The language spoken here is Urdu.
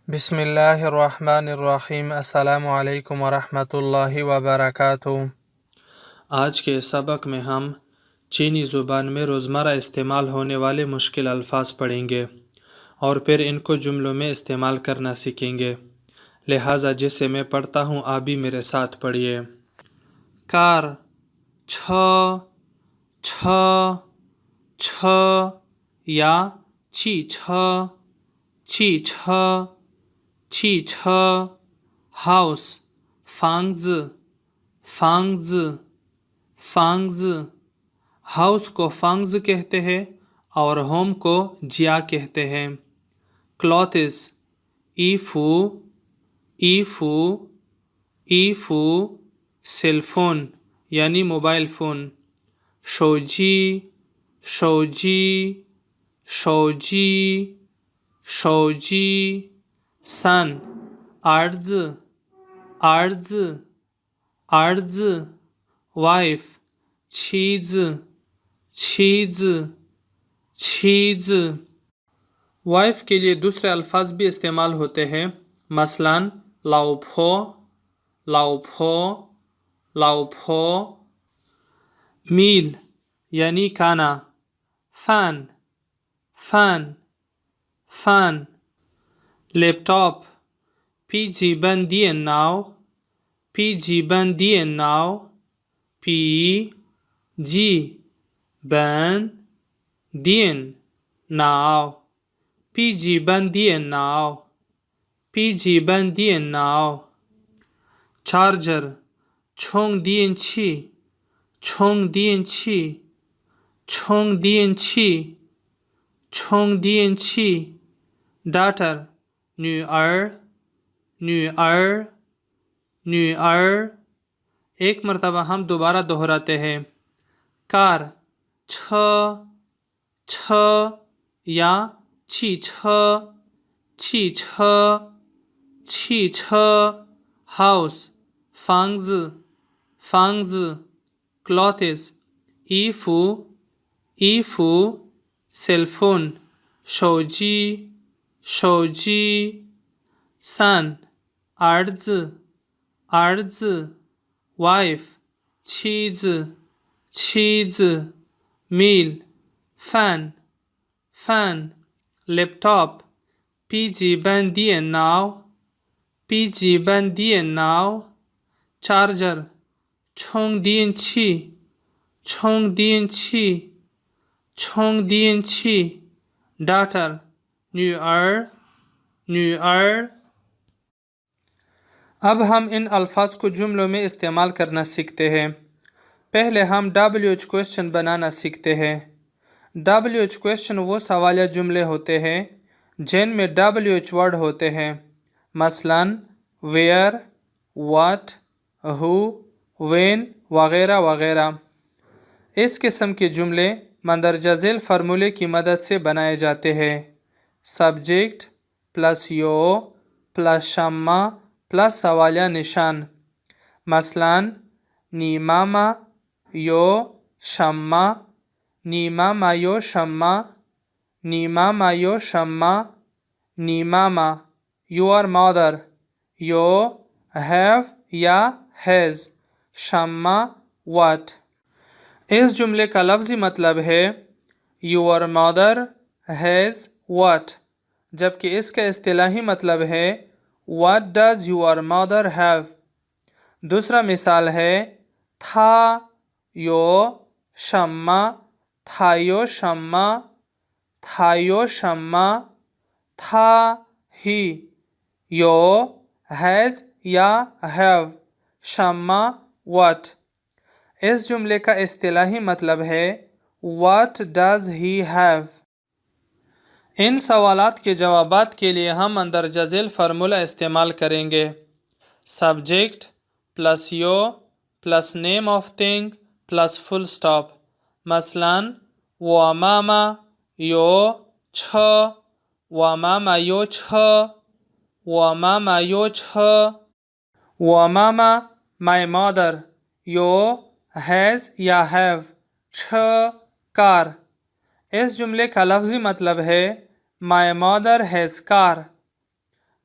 بسم اللہ الرحمن الرحیم۔ السلام علیکم ورحمۃ اللہ وبرکاتہ۔ آج کے سبق میں ہم چینی زبان میں روزمرہ استعمال ہونے والے مشکل الفاظ پڑھیں گے اور پھر ان کو جملوں میں استعمال کرنا سیکھیں گے، لہٰذا جسے میں پڑھتا ہوں آپ بھی میرے ساتھ پڑھیے۔ کار، چھ، چھ، چھ یا چی چھ، چی چھ، چی چھ۔ ہاؤس، فانگز، فانگز، فانگز۔ ہاؤس کو فانگز کہتے ہیں اور ہوم کو جیا کہتے ہیں۔ کلوتھس، ایفو، ایفو، ایفو۔ سیل فون یعنی موبائل فون۔ شوجی، شوجی، شوجی، شوجی۔ سن، ارز، ارز، ارز۔ وائف، چیز، چیز، چیز۔ وائف کے لیے دوسرے الفاظ بھی استعمال ہوتے ہیں، مثلاً لاؤ پھو، لاؤ پھو، لاؤ پھو۔ میل یعنی کھانا، فین، فین، فین۔ لیپ ٹاپ، پی جی بن دین ناؤ، پی جی بن دین ناؤ، پی جی بن دین ناؤ، پی جی بن دین ناؤ، پی جی بن دین ناؤ۔ چارجر، چھونگ دین چھی، چھونگ دین چھی، چھونگ دین چھی، چھونگ دین چھی۔ ڈاٹر، نیو ار، نیو ار، نیو ار۔ ایک مرتبہ ہم دوبارہ دہراتے ہیں۔ کار، چھ، چھ یا چھی چھ، چھی چھ، چھی چھ۔ ہاؤس، فانگز، فانگز۔ کلوتھس، ایفو، ایفو۔ سیل فون، شوجی، شوجی۔ سن، ارز، ارز۔ وائف، چیز، چیز۔ میل، فین، فین۔ لیپ ٹاپ، پی جی بن دین ناؤ، پی جی بن دین ناؤ۔ چارجر، چھونگ دین چھی، چھونگ دین چھی، چھونگ دین چھی۔ ڈاٹر، نیو ار، نیو ار۔ اب ہم ان الفاظ کو جملوں میں استعمال کرنا سیکھتے ہیں۔ پہلے ہم WH کویسچن بنانا سیکھتے ہیں۔ WH کویسچن وہ سوالیہ جملے ہوتے ہیں جن میں WH ورڈ ہوتے ہیں، مثلاً ویئر، واٹ، ہو، وین وغیرہ وغیرہ۔ اس قسم کے جملے مندرجہ ذیل فارمولے کی مدد سے بنائے جاتے ہیں، سبجیکٹ پلس یو پلس شمع پلس سوالیہ نشان۔ مثلاً نی ماما یو شمع، نی ماما یو شمع، نی ماما یو شمع۔ نی ماما، یور مادر، یو ہیو یا ہیز، شمع واٹ۔ اس جملے کا لفظی مطلب ہے یور مادر ہیز واٹ، جبکہ اس کا اصطلاحی مطلب ہے واٹ ڈز یور مادر ہیو۔ دوسرا مثال ہے تھا یو شمع، تھا یو شمع، تھا یو شمع۔ تھا ہی، یو ہیز یا ہیو، شمع واٹ۔ اس جملے کا اصطلاحی مطلب ہے واٹ ڈز ہی ہیو۔ ان سوالات کے جوابات کے لیے ہم مندرجہ ذیل فارمولہ استعمال کریں گے، subject plus you plus name of thing plus full stop. مثلاً وہ ماما یو چھ، وہ ماما یو چھ، وہ ماما یو چھ۔ وہ ماما مائی مادر، یو ہیز یا ہیو، چھ کار۔ اس جملے کا لفظی مطلب ہے مائی مادر ہیز کار۔